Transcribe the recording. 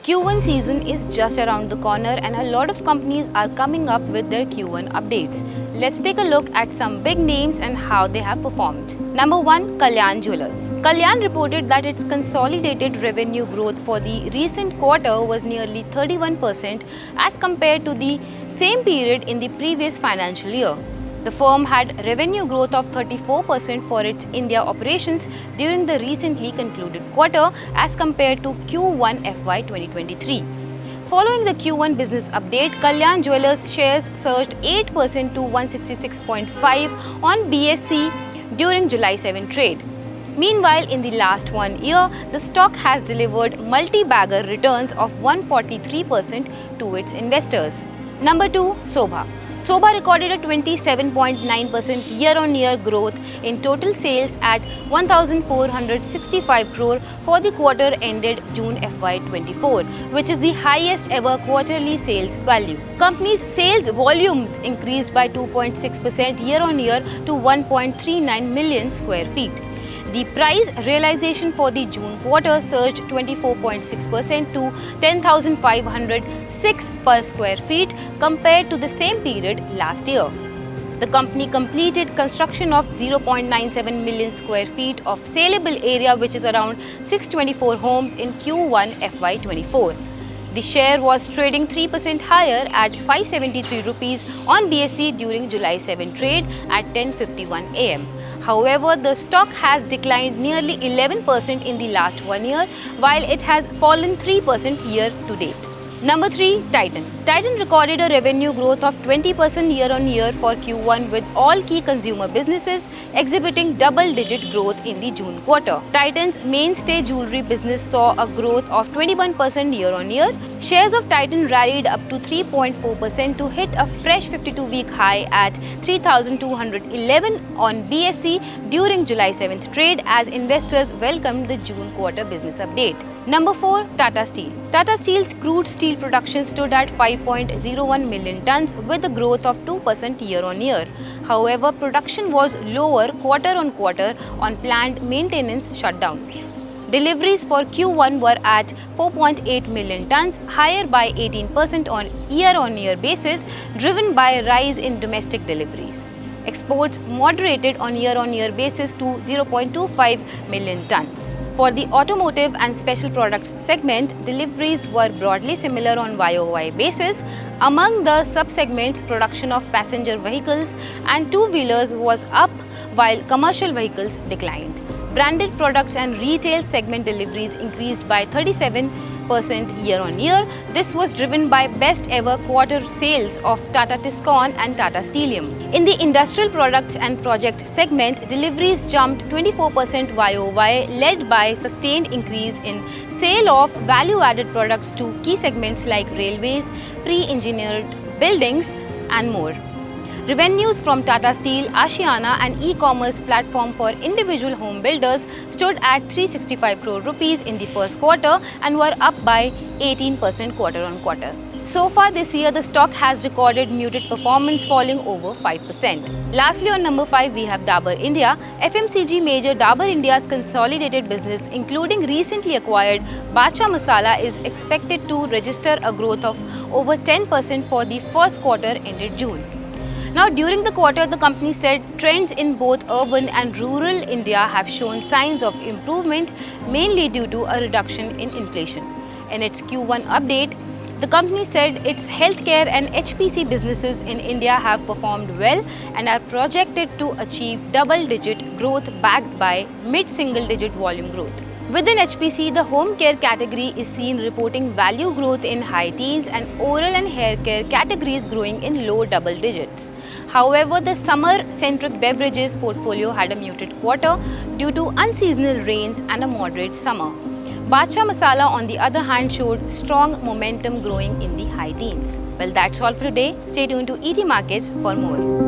Q1 season is just around the corner and a lot of companies are coming up with their Q1 updates. Let's take a look at some big names and how they have performed. Number 1. Kalyan Jewellers. Kalyan reported that its consolidated revenue growth for the recent quarter was nearly 31% as compared to the same period in the previous financial year. The firm had revenue growth of 34% for its India operations during the recently concluded quarter as compared to Q1 FY 2023. Following the Q1 business update, Kalyan Jewellers shares surged 8% to 166.5 on BSE during July 7 trade. Meanwhile, in the last 1 year, the stock has delivered multi-bagger returns of 143% to its investors. Number 2. Sobha. Sobha recorded a 27.9% year-on-year growth in total sales at 1,465 crore for the quarter ended June FY 24, which is the highest ever quarterly sales value. Company's sales volumes increased by 2.6% year-on-year to 1.39 million square feet. The price realization for the June quarter surged 24.6% to 10,506 per square feet compared to the same period last year. The company completed construction of 0.97 million square feet of saleable area, which is around 624 homes in Q1 FY24. The share was trading 3% higher at 573 rupees on BSE during July 7 trade at 10:51 am. However, the stock has declined nearly 11% in the last 1 year, while it has fallen 3% year to date. Number 3. Titan. Titan recorded a revenue growth of 20% year-on-year for Q1 with all key consumer businesses exhibiting double-digit growth in the June quarter. Titan's mainstay jewelry business saw a growth of 21% year-on-year. Shares of Titan rallied up to 3.4% to hit a fresh 52-week high at 3,211 on BSE during July 7th trade as investors welcomed the June quarter business update. Number 4. Tata Steel. Tata Steel's crude steel production stood at 5.01 million tons with a growth of 2% year-on-year. However, production was lower quarter-on-quarter on planned maintenance shutdowns. Deliveries for Q1 were at 4.8 million tons, higher by 18% on year-on-year basis, driven by a rise in domestic deliveries. Exports moderated on year-on-year basis to 0.25 million tons. For the automotive and special products segment, deliveries were broadly similar on YOY basis. Among the sub-segments, production of passenger vehicles and two-wheelers was up, while commercial vehicles declined. Branded products and retail segment deliveries increased by 37% year-on-year. This was driven by best ever quarter sales of Tata Tiscon and Tata Steelium. In the industrial products and project segment, deliveries jumped 24% YOY, led by sustained increase in sale of value-added products to key segments like railways, pre-engineered buildings and more. Revenues from Tata Steel, Ashiana and e-commerce platform for individual home builders stood at 365 crore rupees in the first quarter and were up by 18% quarter-on-quarter. So far this year, the stock has recorded muted performance, falling over 5%. Lastly, on number 5, we have Dabur India. FMCG major Dabur India's consolidated business, including recently acquired Badshah Masala, is expected to register a growth of over 10% for the first quarter ended June. Now, during the quarter, the company said trends in both urban and rural India have shown signs of improvement, mainly due to a reduction in inflation. In its Q1 update, the company said its healthcare and HPC businesses in India have performed well and are projected to achieve double-digit growth backed by mid-single-digit volume growth. Within HPC, the home care category is seen reporting value growth in high teens and oral and hair care categories growing in low double digits. However, the summer-centric beverages portfolio had a muted quarter due to unseasonal rains and a moderate summer. Badshah Masala, on the other hand, showed strong momentum growing in the high teens. Well, that's all for today. Stay tuned to ET Markets for more.